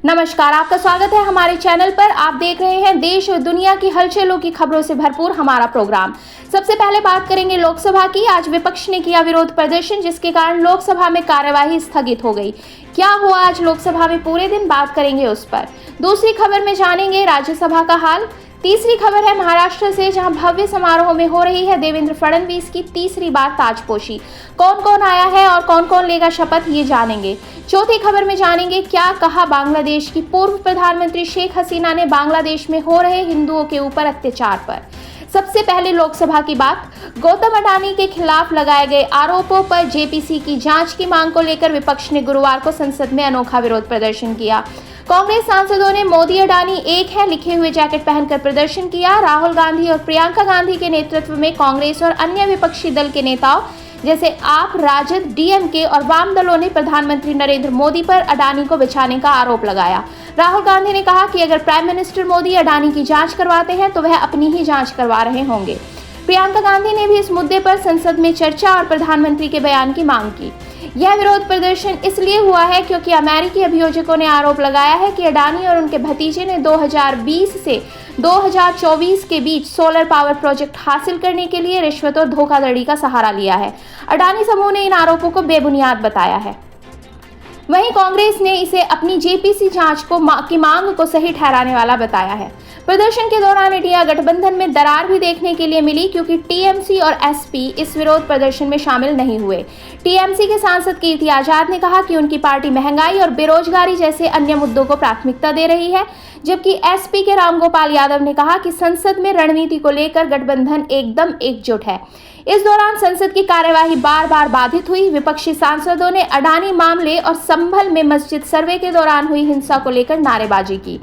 नमस्कार, आपका स्वागत है हमारे चैनल पर। आप देख रहे हैं देश और दुनिया की हलचलों की खबरों से भरपूर हमारा प्रोग्राम। सबसे पहले बात करेंगे लोकसभा की। आज विपक्ष ने किया विरोध प्रदर्शन, जिसके कारण लोकसभा में कार्यवाही स्थगित हो गई। क्या हुआ आज लोकसभा में पूरे दिन, बात करेंगे उस पर। दूसरी खबर में जानेंगे राज्यसभा का हाल। तीसरी खबर है महाराष्ट्र से, जहां भव्य समारोह में हो रही है देवेंद्र फडणवीस की तीसरी बार ताजपोशी। कौन कौन आया है और कौन कौन लेगा शपथ, ये जानेंगे। चौथी खबर में जानेंगे क्या कहा बांग्लादेश की पूर्व प्रधानमंत्री शेख हसीना ने बांग्लादेश में हो रहे हिंदुओं के ऊपर अत्याचार पर। सबसे पहले लोकसभा की बात। गौतम अडानी के खिलाफ लगाए गए आरोपों पर जेपीसी की जांच की मांग को लेकर विपक्ष ने गुरुवार को संसद में अनोखा विरोध प्रदर्शन किया। कांग्रेस सांसदों ने मोदी अडानी एक है लिखे हुए जैकेट पहनकर प्रदर्शन किया। राहुल गांधी और प्रियंका गांधी के नेतृत्व में कांग्रेस और अन्य विपक्षी दल के नेताओं जैसे आप, राजद, डीएमके और वाम दलों ने प्रधानमंत्री नरेंद्र मोदी पर अडानी को बिछाने का आरोप लगाया। राहुल गांधी ने कहा कि अगर प्राइम मिनिस्टर मोदी अडानी की जांच करवाते हैं तो वह अपनी ही जांच करवा रहे होंगे। प्रियंका गांधी ने भी इस मुद्दे पर संसद में चर्चा और प्रधानमंत्री के बयान की मांग की। यह विरोध प्रदर्शन इसलिए हुआ है क्योंकि अमेरिकी अभियोजकों ने आरोप लगाया है कि अडानी और उनके भतीजे ने 2020 से 2024 के बीच सोलर पावर प्रोजेक्ट हासिल करने के लिए रिश्वत और धोखाधड़ी का सहारा लिया है। अडानी समूह ने इन आरोपों को बेबुनियाद बताया है। वहीं कांग्रेस ने इसे अपनी जेपीसी जांच की मांग को सही ठहराने वाला बताया है। प्रदर्शन के दौरान इंडिया गठबंधन में दरार भी देखने के लिए मिली, क्योंकि टीएमसी और एसपी इस विरोध प्रदर्शन में शामिल नहीं हुए। टीएमसी के सांसद कीर्ति आजाद ने कहा कि उनकी पार्टी महंगाई और बेरोजगारी जैसे अन्य मुद्दों को प्राथमिकता दे रही है, जबकि एसपी के रामगोपाल यादव ने कहा कि संसद में रणनीति को लेकर गठबंधन एकदम एकजुट है। इस दौरान संसद की कार्यवाही बार बार बाधित हुई। विपक्षी सांसदों ने अडानी मामले और संभल में मस्जिद सर्वे के दौरान हुई हिंसा को लेकर नारेबाजी की।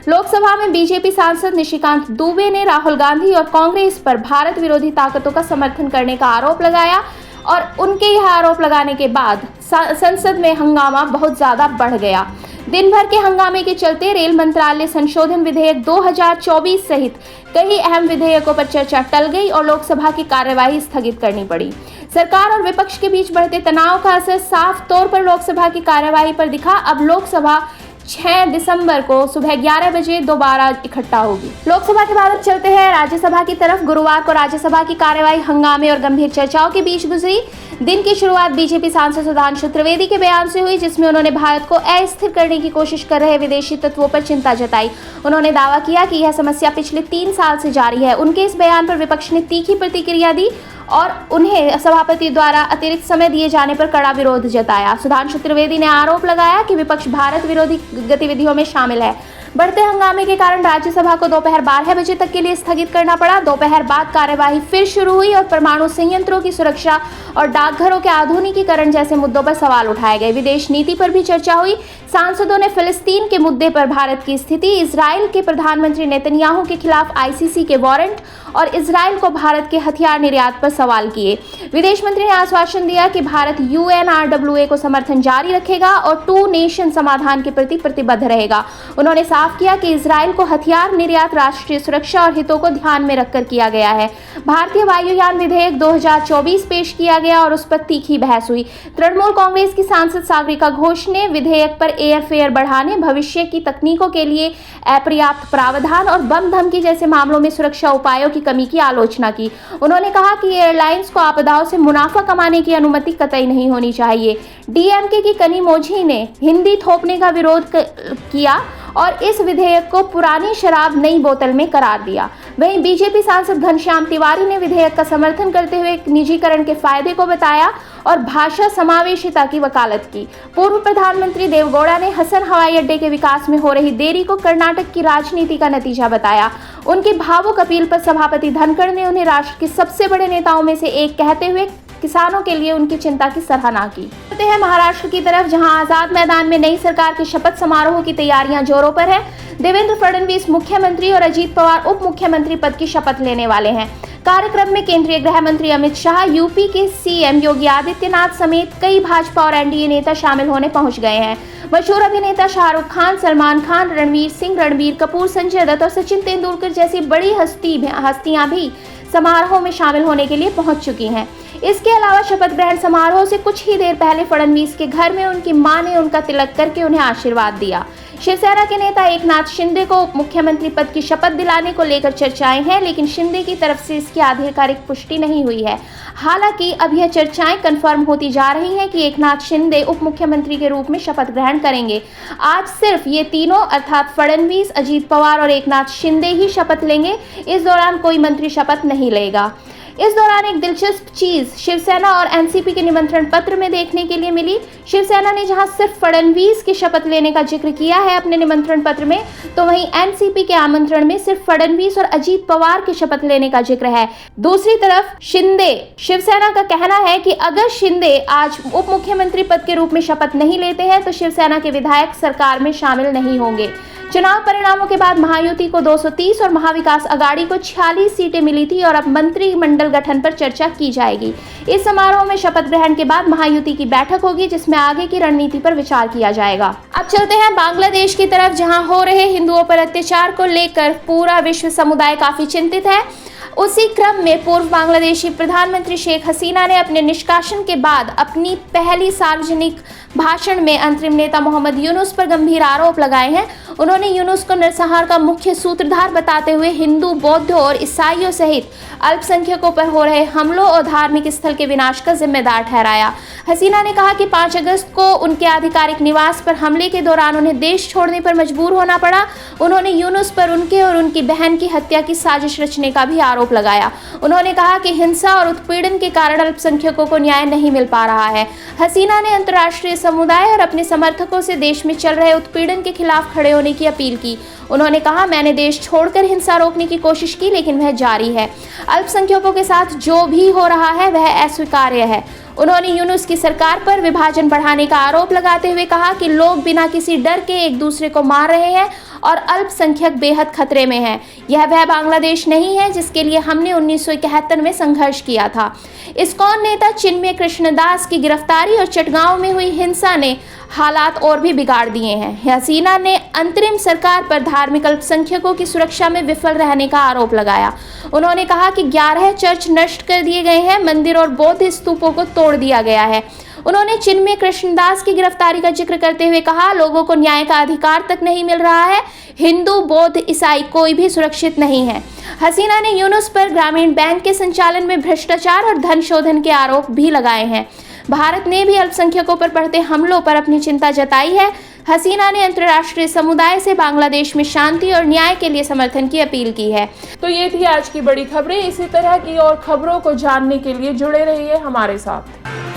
लोकसभा में बीजेपी सांसद निशिकांत दुबे ने राहुल गांधी और कांग्रेस पर भारत विरोधी ताकतों का समर्थन करने का आरोप लगाया और उनके यह आरोप लगाने के बाद संसद में हंगामा बहुत ज्यादा बढ़ गया। दिन भर के हंगामे के चलते रेल मंत्रालय संशोधन विधेयक 2024 सहित कई अहम विधेयकों पर चर्चा टल गई और लोकसभा की कार्यवाही स्थगित करनी पड़ी। सरकार और विपक्ष के बीच बढ़ते तनाव का असर साफ तौर पर लोकसभा की कार्यवाही पर दिखा। अब लोकसभा 6 दिसंबर को सुबह 11 बजे दोबारा इकट्ठा होगी। लोकसभा के बाद चलते हैं राज्यसभा की तरफ। गुरुवार को राज्यसभा की कार्यवाही हंगामे और गंभीर चर्चाओं के बीच गुजरी। दिन की शुरुआत बीजेपी सांसद सुधांशु त्रिवेदी के बयान से हुई, जिसमें उन्होंने भारत को अस्थिर करने की कोशिश कर रहे विदेशी तत्वों पर चिंता जताई। उन्होंने दावा किया कि यह समस्या पिछले 3 साल से जारी है। उनके इस बयान पर विपक्ष ने तीखी प्रतिक्रिया दी और उन्हें सभापति द्वारा अतिरिक्त समय दिए जाने पर कड़ा विरोध जताया। सुधांशु त्रिवेदी ने आरोप लगाया कि विपक्ष भारत विरोधी गतिविधियों में शामिल है। बढ़ते हंगामे के कारण राज्यसभा को दोपहर 12 बजे तक के लिए स्थगित करना पड़ा। दोपहर बाद कार्यवाही फिर शुरू हुई और परमाणु संयंत्रों की सुरक्षा और डाकघरों के आधुनिकीकरण जैसे मुद्दों पर सवाल उठाए गए। विदेश नीति पर भी चर्चा हुई। सांसदों ने फिलिस्तीन के मुद्दे पर भारत की स्थिति, इजराइल के प्रधानमंत्री नेतन्याहू के खिलाफ आईसीसी के वारंट और इजराइल को भारत के हथियार निर्यात पर सवाल किए। विदेश मंत्री ने आश्वासन दिया कि भारत यूएनआरडब्ल्यूए को समर्थन जारी रखेगा और 2 नेशन समाधान के प्रति प्रतिबद्ध रहेगा। उन्होंने साफ किया कि इजराइल को हथियार निर्यात राष्ट्रीय सुरक्षा और हितों को ध्यान में रखकर किया गया है। भारतीय वायुयान विधेयक 2024 पेश किया गया और उस पर तीखी बहस हुई। तृणमूल कांग्रेस की सांसद सागरिका घोष ने विधेयक पर एयरफेयर बढ़ाने, भविष्य की तकनीकों के लिए अपर्याप्त प्रावधान और बम धमकी जैसे मामलों में सुरक्षा उपायों की कमी की आलोचना की। उन्होंने कहा कि एयरलाइंस को आपदाओं से मुनाफा कमाने की अनुमति कतई नहीं होनी चाहिए। डीएमके की कनिमोझी ने हिंदी थोपने का विरोध किया और इस विधेयक को पुरानी शराब नई बोतल में करार दिया। वहीं बीजेपी सांसद घनश्याम तिवारी ने विधेयक का समर्थन करते हुए निजीकरण के फायदे को बताया और भाषा समावेशिता की वकालत की। पूर्व प्रधानमंत्री देवगौड़ा ने हसन हवाई अड्डे के विकास में हो रही देरी को कर्नाटक की राजनीति का नतीजा बताया। उनकी भावुक अपील पर सभापति धनखड़ ने उन्हें राष्ट्र के सबसे बड़े नेताओं में से एक कहते हुए किसानों के लिए उनकी चिंता की सराहना की। चलते हैं महाराष्ट्र की तरफ, जहां आजाद मैदान में नई सरकार के शपथ समारोह की तैयारियां जोरों पर है। देवेंद्र फडणवीस मुख्यमंत्री और अजीत पवार उप मुख्यमंत्री पद की शपथ लेने वाले हैं। कार्यक्रम में केंद्रीय गृह मंत्री अमित शाह, यूपी के सीएम योगी आदित्यनाथ समेत कई भाजपा और एनडीए नेता शामिल होने पहुंच गए हैं। मशहूर अभिनेता शाहरुख खान, सलमान खान, रणवीर सिंह, रणबीर कपूर, संजय दत्त और सचिन तेंदुलकर जैसी बड़ी हस्तियां भी समारोह में शामिल होने के लिए पहुंच चुकी हैं। इसके अलावा शपथ ग्रहण समारोह से कुछ ही देर पहले फडणवीस के घर में उनकी मां ने उनका तिलक करके उन्हें आशीर्वाद दिया। शिवसेना के नेता एकनाथ शिंदे को उप मुख्यमंत्री पद की शपथ दिलाने को लेकर चर्चाएं हैं, लेकिन शिंदे की तरफ से इसकी आधिकारिक पुष्टि नहीं हुई है। हालांकि अब यह चर्चाएं कंफर्म होती जा रही हैं कि एकनाथ शिंदे उप मुख्यमंत्री के रूप में शपथ ग्रहण करेंगे। आज सिर्फ ये तीनों अर्थात फडणवीस, अजीत पवार और एकनाथ शिंदे ही शपथ लेंगे। इस दौरान कोई मंत्री शपथ नहीं लेगा। इस दौरान एक दिलचस्प चीज शिवसेना और एनसीपी के निमंत्रण पत्र में देखने के लिए मिली। शिवसेना ने जहां सिर्फ फडणवीस की शपथ लेने का जिक्र किया है अपने निमंत्रण पत्र में, तो वहीं एनसीपी के आमंत्रण में सिर्फ फडणवीस और अजीत पवार की शपथ लेने का जिक्र है। दूसरी तरफ शिवसेना का कहना है कि अगर शिंदे आज उप मुख्यमंत्री पद के रूप में शपथ नहीं लेते हैं तो शिवसेना के विधायक सरकार में शामिल नहीं होंगे। चुनाव परिणामों के बाद महायुति को 230 और महाविकास अघाड़ी को 46 सीटें मिली थी और अब मंत्रिमंडल गठन पर चर्चा की जाएगी। इस समारोह में शपथ ग्रहण के बाद महायुति की बैठक होगी, जिसमें आगे की रणनीति पर विचार किया जाएगा। अब चलते हैं बांग्लादेश की तरफ, जहां हो रहे हिंदुओं पर अत्याचार को लेकर पूरा विश्व समुदाय काफी चिंतित है। उसी क्रम में पूर्व बांग्लादेशी प्रधानमंत्री शेख हसीना ने अपने निष्कासन के बाद अपनी पहली सार्वजनिक भाषण में अंतरिम नेता मोहम्मद यूनुस पर गंभीर आरोप लगाए हैं। उन्होंने यूनुस को नरसंहार का मुख्य सूत्रधार बताते हुए हिंदू, बौद्ध और ईसाइयों सहित अल्पसंख्यकों पर हो रहे हमलों और धार्मिक स्थल के विनाश का जिम्मेदार ठहराया। हसीना ने कहा कि 5 अगस्त को उनके आधिकारिक निवास पर हमले के दौरान उन्हें देश छोड़ने पर मजबूर होना पड़ा। उन्होंने यूनुस पर उनके और उनकी बहन की हत्या की साजिश रचने का भी आरोप लगाया। उन्होंने कहा कि हिंसा और उत्पीड़न के कारण अल्पसंख्यकों को न्याय नहीं मिल पा रहा है। हसीना ने अंतर्राष्ट्रीय समुदाय और अपने समर्थकों से देश में चल रहे उत्पीड़न के खिलाफ खड़े होने की अपील की। उन्होंने कहा, मैंने देश छोड़कर हिंसा रोकने की कोशिश की, लेकिन वह जारी है। अल्पसंख्यकों के साथ जो भी हो रहा है वह अस्वीकार्य है। उन्होंने यूनुस की सरकार पर विभाजन बढ़ाने का आरोप लगाते हुए कहा कि लोग बिना किसी डर के एक दूसरे को मार रहे हैं और अल्पसंख्यक बेहद खतरे में हैं। यह वह बांग्लादेश नहीं है जिसके लिए हमने 1971 में संघर्ष किया था। इस्कॉन नेता चिन्मय कृष्णदास की गिरफ्तारी और चटगांव में हुई हिंसा ने हालात और भी बिगाड़ दिए हैं। हसीना ने अंतरिम सरकार पर धार्मिक अल्पसंख्यकों की सुरक्षा में विफल रहने का आरोप लगाया। उन्होंने कहा कि 11 चर्च नष्ट कर दिए गए हैं, मंदिर और बौद्ध स्तूपों को तोड़ दिया गया है। उन्होंने चिन्मय कृष्णदास की गिरफ्तारी का जिक्र करते हुए कहा, लोगों को न्याय का अधिकार तक नहीं मिल रहा है। हिंदू, बौद्ध, ईसाई कोई भी सुरक्षित नहीं है। हसीना ने यूनुस पर ग्रामीण बैंक के संचालन में भ्रष्टाचार और धन शोधन के आरोप भी लगाए हैं। भारत ने भी अल्पसंख्यकों पर बढ़ते हमलों पर अपनी चिंता जताई है। हसीना ने अंतर्राष्ट्रीय समुदाय से बांग्लादेश में शांति और न्याय के लिए समर्थन की अपील की है। तो ये थी आज की बड़ी खबरें। इसी तरह की और खबरों को जानने के लिए जुड़े रहिए हमारे साथ।